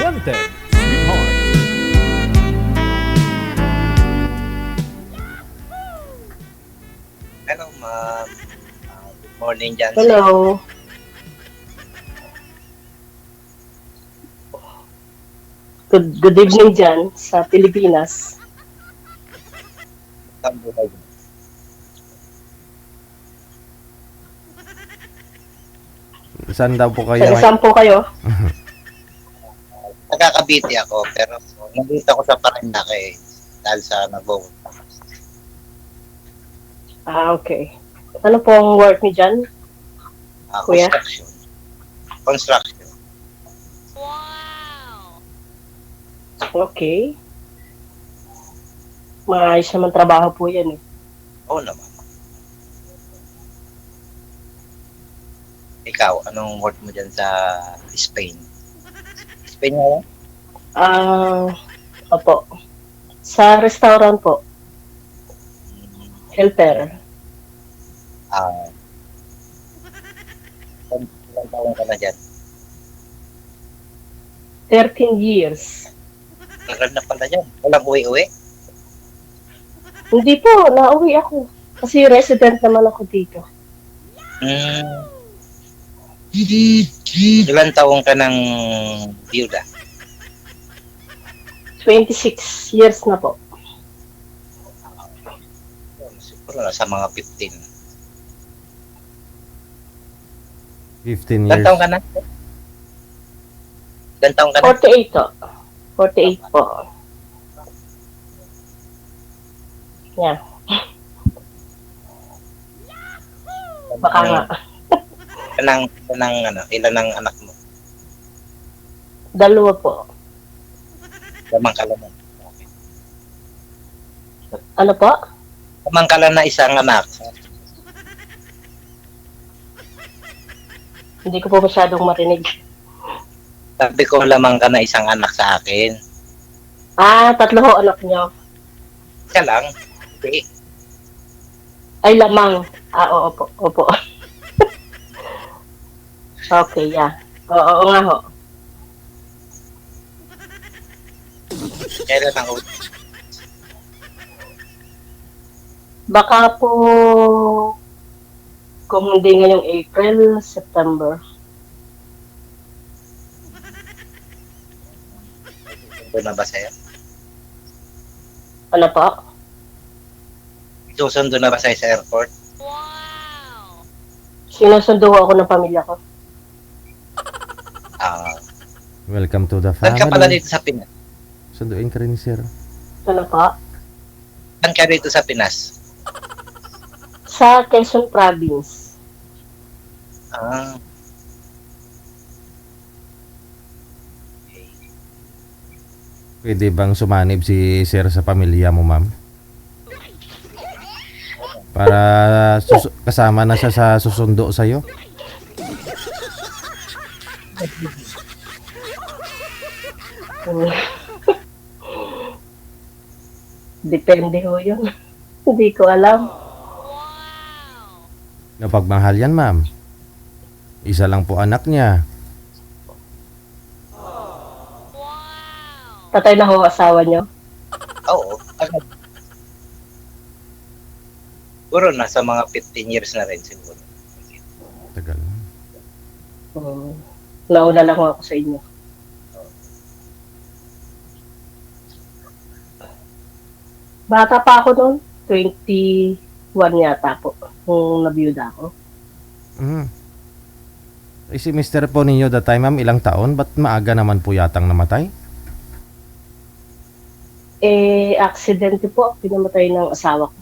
Presented, Sweetheart. Hello, ma'am. Good morning dyan. Hello. Good evening dyan sa Pilipinas. Sa buhay. Saan daw po kayo? Sa saan po kayo? Nagkakabiti ako, pero nandito ako sa Paranaque dahil sa nag-work. Okay. Ano po ang work niyo dyan? Kuya? Construction. Construction. Okay. Maayos naman trabaho po yan eh. Oo naman. Ikaw, anong work mo dyan sa Spain? Spain nga lang? Opo. Sa restaurant po. Helper. Ilang taon ka na dyan? 13 years. Tagal na pala dyan. Walang uwi-uwi? Hindi po, nauwi ako. Kasi resident naman ako dito. Ilang taon ka ng biyuda? 26 years na po. Siguro nasa mga 15. 15 Ilang years. taon ka na? Ilang taon ka na? 48 po. 48 po. Yeah. Baka nga. Ilan ang anak mo? 2 po. Lamang ka lang. Ano po? Lamang ka lang na isang anak. Hindi ko po masyadong marinig. Sabi ko lamang ka na isang anak sa akin. 3 ho anak niyo. Isa lang. Okay. Ay, lamang. Oo po. Opo. Okay, yeah. Oo nga ho. Kailan ang uwi? Baka po kung hindi ngayong April, September. Doon na ba sa'yo? Ano po? Susundo na ba sa'yo sa airport? Sinusundo ako ng pamilya ko. Welcome to the Saan ka pala family. dito sa Pinas? Sunduin ka rin ni sir. Ano po? Saan ka dito sa Pinas? Sa Quezon Province. Pwede bang sumanib si sir sa pamilya mo, ma'am? Para kasama na siya sa susundo sa'yo. Depende ho yun. Hindi ko alam. Napagmahal yan, ma'am. Isa lang po anak niya. Patay na ho asawa niyo. Oo. Siguro nasa mga 15 years na rin siguro. Tagal. Nauna lang ho ako sa inyo. Bata pa ako noon. 21 yata po. Nung nabiyuda ako. Si Mr. po ninyo that time, ma'am, ilang taon? Ba't maaga naman po yatang namatay? Aksidente po. Pinamatay ng asawa ko.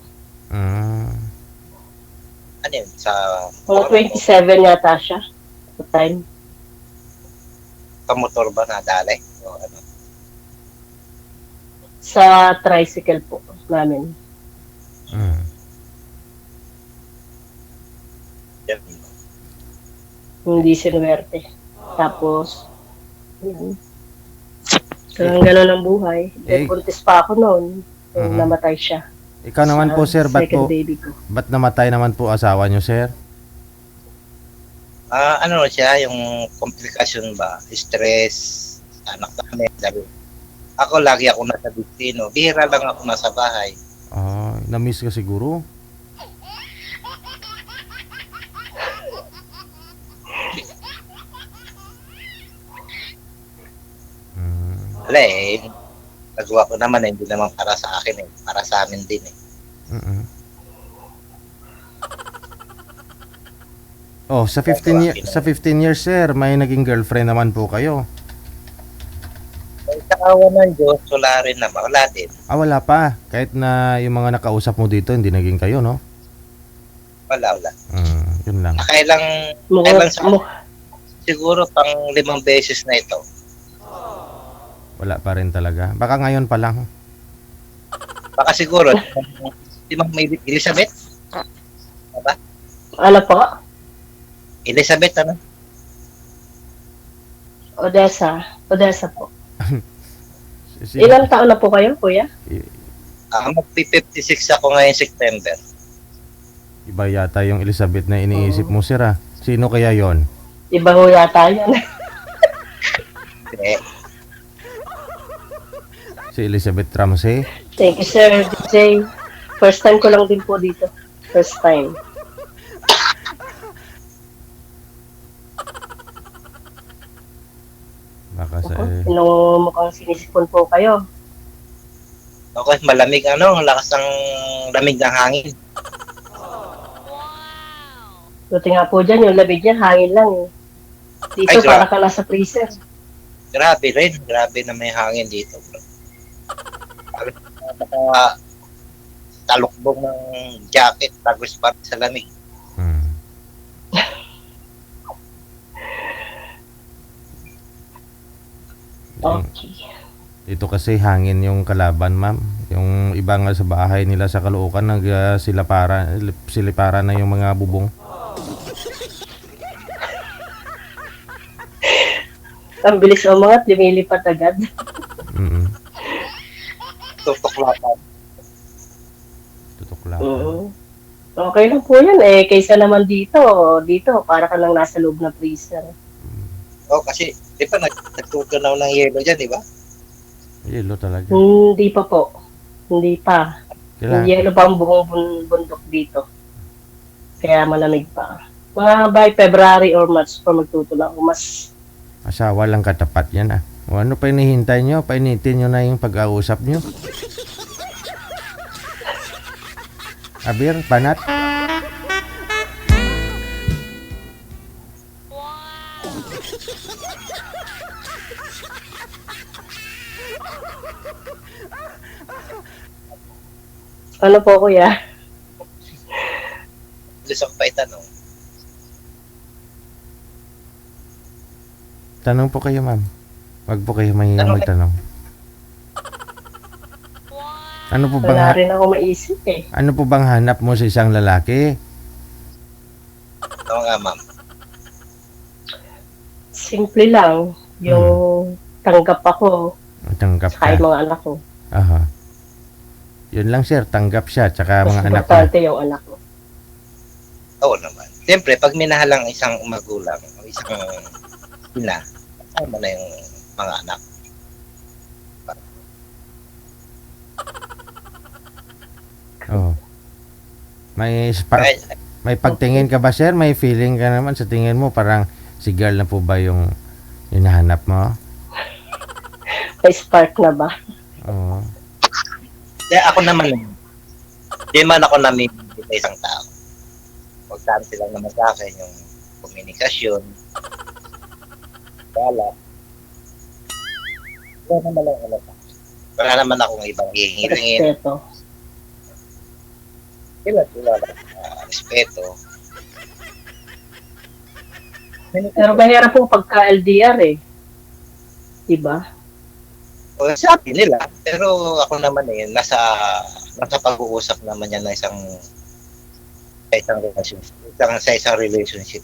Ano yun? Sa Mga 27 yata siya. At time. motor ba nadali? O ano? Sa tricycle po namin. Yan. Hindi sinuwerte. Tapos, yun. Ganun ang buhay. Buntis pa ako noon. Namatay siya. Ikaw naman po, sir, Second baby ko. ba't namatay naman po asawa nyo, sir? Ano siya, yung komplikasyon ba? Stress, anak namin. Ako lagi ako nasa destino. Bihira lang ako nasa bahay. Na-miss ka siguro. Wala eh. Nagawa ko naman hindi naman para sa akin eh. Para sa amin din eh. Sa 15 years sir, may naging girlfriend naman po kayo. Sa awa ng Diyos, wala rin naman. Wala din. Wala pa. Kahit na yung mga nakausap mo dito, hindi naging kayo, no? Wala. Yun lang. Kailang siguro pang 5 beses na ito. Wala pa rin talaga. Baka ngayon pa lang. Baka siguro, di ba may Elizabeth? Diba? Ano po? Elizabeth, ano? Odessa po. Ilang taon na po kayo, kuya? Mag-56 ako ngayon September. Iba yata yung Elizabeth na iniisip mo, sir, ah. Sino kaya yon? Iba ho yata yan. Si Elizabeth Ramsey? Thank you, sir. DJ. First time ko lang din po dito. First time. Baka sa... Mukhang sinisipon po kayo. Okay, malamig lakas ng lamig ng hangin. Buti nga po dyan, yung lamig niya, hangin lang eh. Dito, para ka nasa freezer. Grabe na may hangin dito. Talukbong ng jacket, tagos pa sa lamig. Okay. Ito kasi hangin yung kalaban, ma'am. Yung iba nga sa bahay nila sa Caloocan, silipara na yung mga bubong. Ang bilis umangat, lumilipat agad. Tutuklapan. Okay lang po yan eh. Kaysa naman dito, para ka lang nasa loob ng freezer. Kasi, di ba, nagtutunaw ng yelo dyan, di ba? Yelo talaga. Hindi pa po. Hindi pa. Yelo pa ang buong bundok dito. Kaya malamig pa. Mga by February or March pa magtutunaw. Mas asawa lang katapat yan, ah. O ano pa hinihintay nyo? Painitin nyo na yung pag-ausap nyo. Abir, banat. Ano po, kuya? Gusto ko pa itanong. Tanong po kayo, ma'am. Wag po kayo mahihiyang magtanong. Ano po bang Wala rin ako maisip eh. Ano po bang hanap mo sa isang lalaki? Oo nga, ma'am. Simple lang. Yung tanggap ako. Tanggap Saka ka. yung mga anak ko. Aha. Yun lang, sir. Tanggap siya. Tsaka Mas mga anak ko. importante yung anak ko. Oo naman. Siyempre, pag minahal ang isang magulang o isang ina, kasama na yung mga anak. Oh. May pagtingin ka ba, sir? May feeling ka naman sa tingin mo parang si girl na po ba yung hinahanap mo? May spark na ba? Oo. Ako naman, di man ako namimili sa isang tao. Importante lang naman sa akin yung komunikasyon, wala naman akong ibang hihingin. Respeto. Respeto. Pero mahirap po pagka LDR eh. Diba? O sabi nila, pero ako naman nasa pag-uusap naman yan na isang relationship.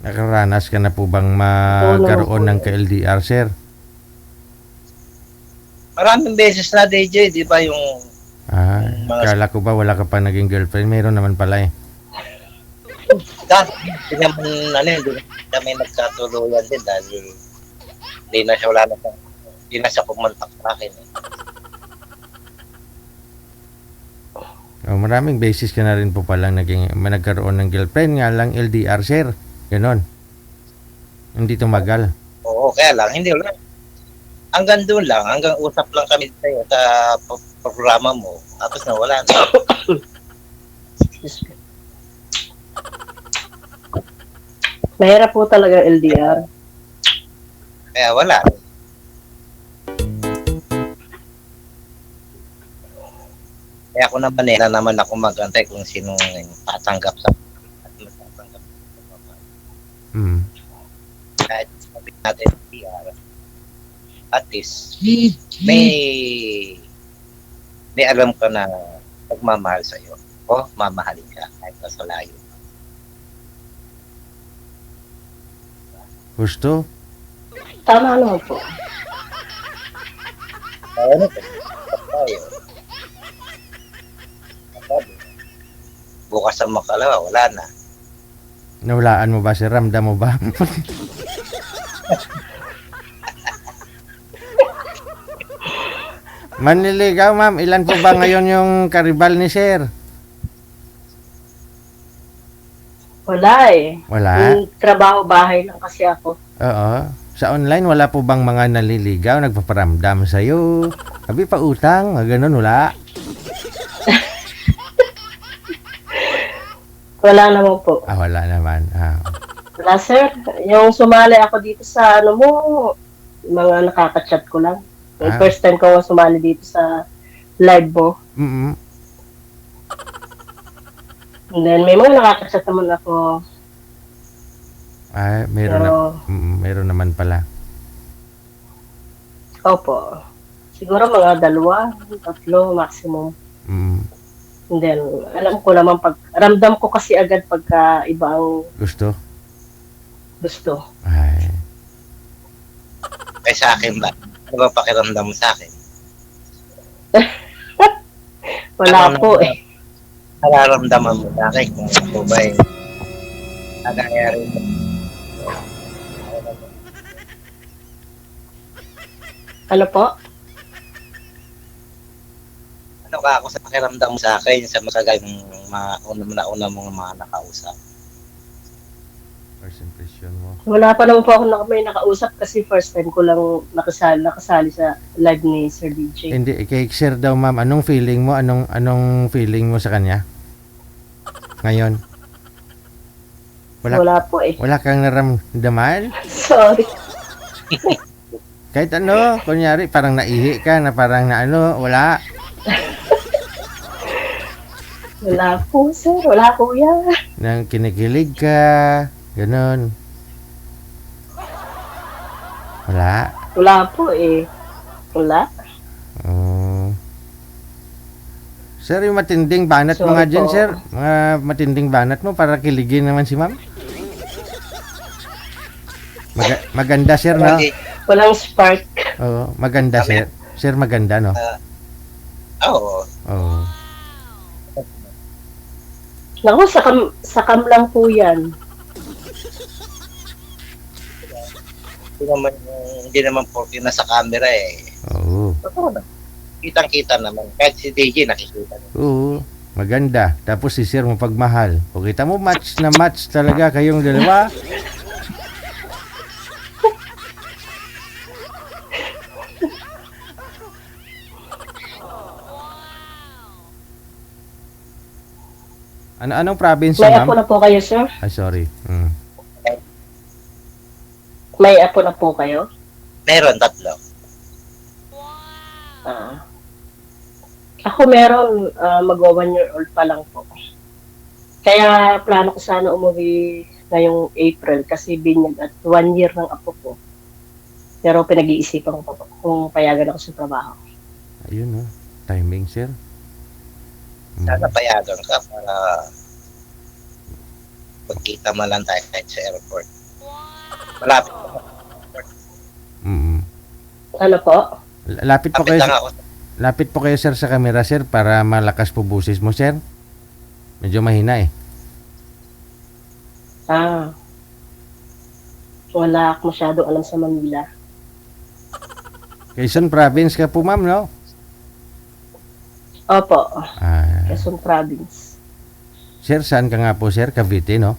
Nakaranas ka na po bang magkaroon ng ka-LDR, sir? Maraming beses na, DJ, di ba yung Kala ko ba wala ka pa naging girlfriend? Meron naman pala eh. Kaso, hindi naman, hindi kami nagkatuluyan din dahil hindi na siya, wala na siyang, hindi na siya pumuntak sa akin. Eh. Oh, maraming basis ka na rin po palang nagkaroon ng girlfriend nga lang LDR, sir. Ganon. Hindi tumagal. Oo, kaya lang, hindi lang. Hanggang doon lang, hanggang usap lang kami sa'yo sa programa mo. Tapos nawala na. Mahirap po talaga LDR. Kaya wala. Kaya ako naman na naman ako magantay kung sinong tatanggap sa at matatanggap sa papa. Kahit sabi natin PR, at least may alam ka na pagmamahal sa'yo o mamahalin ka kahit nasa layo. Gusto? Tama naman po. Kaya ano tayo? Bukas ang makalawa, wala na. Nawalaan mo ba, sir? Ramdam mo ba? Manliligaw, ma'am. Ilan po ba ngayon yung karibal ni sir? Wala eh. Wala? Yung trabaho bahay lang kasi ako. Oo. Sa online, wala po bang mga naliligaw, nagpaparamdam sa'yo? Sabi pa utang, ganun, wala. Wala naman po. Wala naman. Wala sir. Yung sumali ako dito sa ano mo, mga nakaka-chat ko lang. Yung first time ko sumali dito sa live mo. And then may mga nakaka-chat naman ako. Meron naman pala. Opo. Siguro mga 2, 3 maximum. And then, alam ko naman ramdam ko kasi agad pagka iba ang gusto. Ay, sa akin ba? Ano ba pakiramdam mo sa akin? Wala po eh. Nararamdaman mo sa akin kung ako ba eh. Nagaya rin mo. Ano po? Ano ka ako sa pakiramdam mo sa akin sa masagayang una mong mga nakausap? First impression mo? Wala pa naman po ako may nakausap kasi first time ko lang nakasali sa live ni Sir DJ. Hindi, kay sir daw, ma'am. Anong feeling mo? Anong feeling mo sa kanya? Ngayon? Wala po eh. Wala kang naramdaman? Sorry. Kahit ano, kunyari, parang naihi ka na parang wala. Wala po, sir. Wala po yan. Nang kinikilig ka, ganun. Wala. Wala po eh. Wala. Sir, yung matinding banat mo nga dyan, sir. Mga matinding banat mo para kiligin naman si ma'am. Maganda, sir, no? Walang spark. Oo, maganda, sir. Sir, maganda, no? Oo. Oo. Naku, sakam lang po yan. Hindi naman porque nasa camera eh. Oo. Totoo na. Kitang-kita naman. Kahit si DJ nakikita naman. Oo. Maganda. Tapos si sir mo pagmahal. O kita mo, match na match talaga kayong dalawa. Anong province, May ma'am? apo na po kayo, sir? Sorry. May apo na po kayo? Meron 3. Ako meron, mag-1 year old pa lang po. Kaya plano ko sana umuwi ngayong April kasi binyag at 1 year ng apo ko. Pero pinag-iisipan ko pa kung payagan ako sa trabaho. Ayun, no? Timing, sir. Sana payagan ka para pagkita man lang tayo kahit sa airport. Malapit pa sa airport. Ano po? Lapit po kayo, sir, sa camera, sir, para malakas po busis mo, sir. Medyo mahina eh. Ah, wala ako masyadong alam sa Manila. Quezon Province ka po, ma'am, no? Opo, Ah, Quezon Province. sir, saan ka nga po, sir? Cavite, no?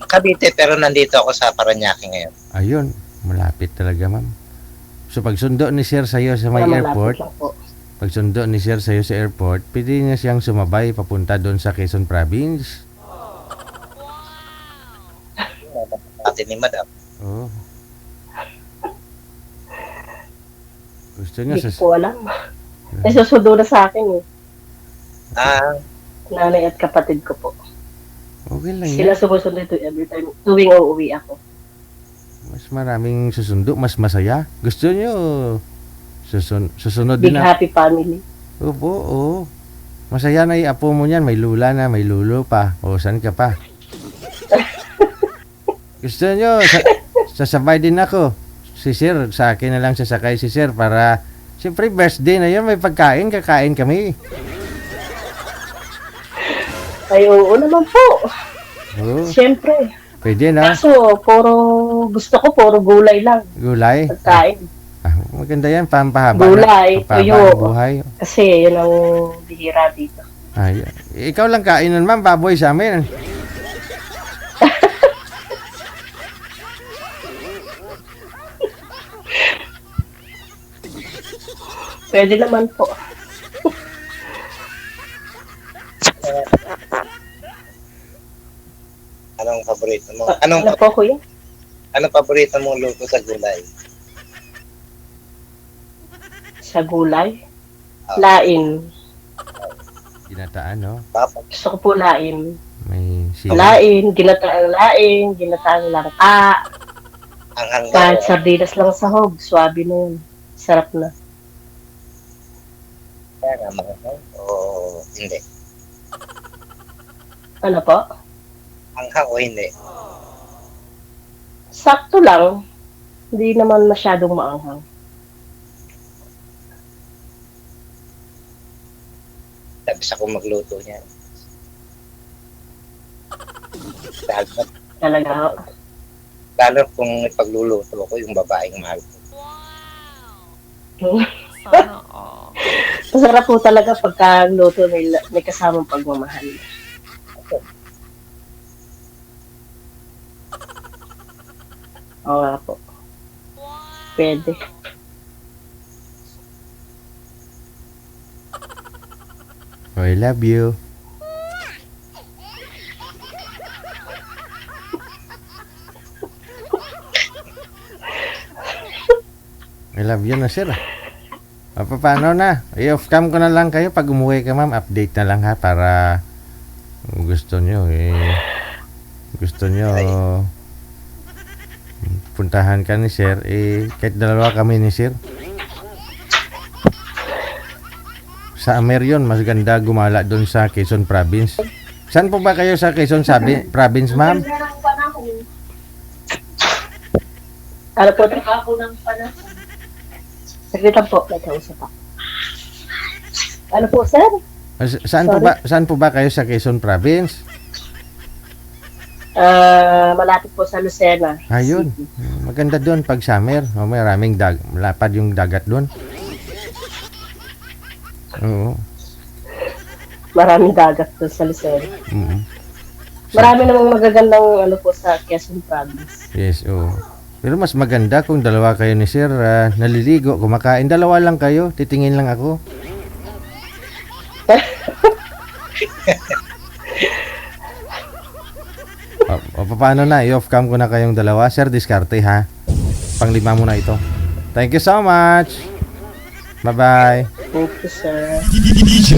Cavite, pero nandito ako sa Parañaque ngayon. Ayun, malapit talaga, ma'am. So, pag sundo ni sir sa'yo sa may Malapit airport, lang po. pag sundo ni sir sa'yo sa airport, pwede niya siyang sumabay papunta doon sa Quezon Province. Ate ni Madam. Oh. Gusto niya Hindi sa... ko po alam. May susundo na sa akin eh. Ah, Nanay at kapatid ko po. Okay lang Sila yan. sumusundo ito every time. Tuwing uuwi ako. Mas maraming susundo, mas masaya. Gusto niyo susunod Big din na. happy family. Opo, oo. Masaya na apo mo niyan. May lula na, may lulo pa. O, saan ka pa? Gusto niyo, sasabay din ako. Si sir, sa akin na lang sasakay si sir para, siyempre birthday na yun, may pagkain, kakain kami. Ay, oo naman po. Oo, Siyempre. pwede na. Kaso, gusto ko puro gulay lang. Gulay. Pagkain. Maganda yan, pampahaba Gulay, pampahaba tuyo. ng buhay. Kasi yun ang bihira dito. Ay, ikaw lang kainan, ma'am, baboy sa amin. Pwede naman po. anong paborito mo? Ano po, kuya? Anong paborito mong luto sa gulay? Sa gulay? Lain. Ginataan, no? Papa. Gusto ko po lain. May sili. Lain, ginataang langka. Ang hanggang. Kahit sardinas lang sa hog, swabe na yun. Sarap na. Kaya nga mga o hindi. Ano po? Anghang o hindi. Sakto lang. Hindi naman masyadong maanghang. Labis ako magluto niya. Talaga. Lalo kung ipagluluto ko yung babaeng mahal ko. Sana all. Masarap po talaga pagka luto may kasamang pagmamahal. Oo nga po. Pwede. I love you. I love you na, sir. Paano na? I-off cam ko na lang kayo pag umuwi ka, ma'am. Update na lang ha para gusto nyo puntahan ka ni sir kahit dalawa kami ni sir. Sa Amer yun, mas ganda gumala doon sa Quezon Province. Saan po ba kayo sa Quezon Province, ma'am? Ano po? Ako ng panahon. Saglit lang po, may kausap ako. Ano po, sir? Saan po ba kayo sa Quezon Province? Malapit po sa Lucena. Ayun. City. Maganda doon pag summer. Maraming lapad yung dagat doon. Oo. Maraming dagat doon sa Lucena. Mm. Marami namang magagandang ano po sa Quezon Province. Yes, oo. Pero mas maganda kung dalawa kayo ni sir, naliligo, kumakain. Dalawa lang kayo, titingin lang ako. Paano na? I-off cam ko na kayong dalawa. Sir, diskarte ha. Panglima mo na ito. Thank you so much. Bye-bye. Thank you, sir. DJ.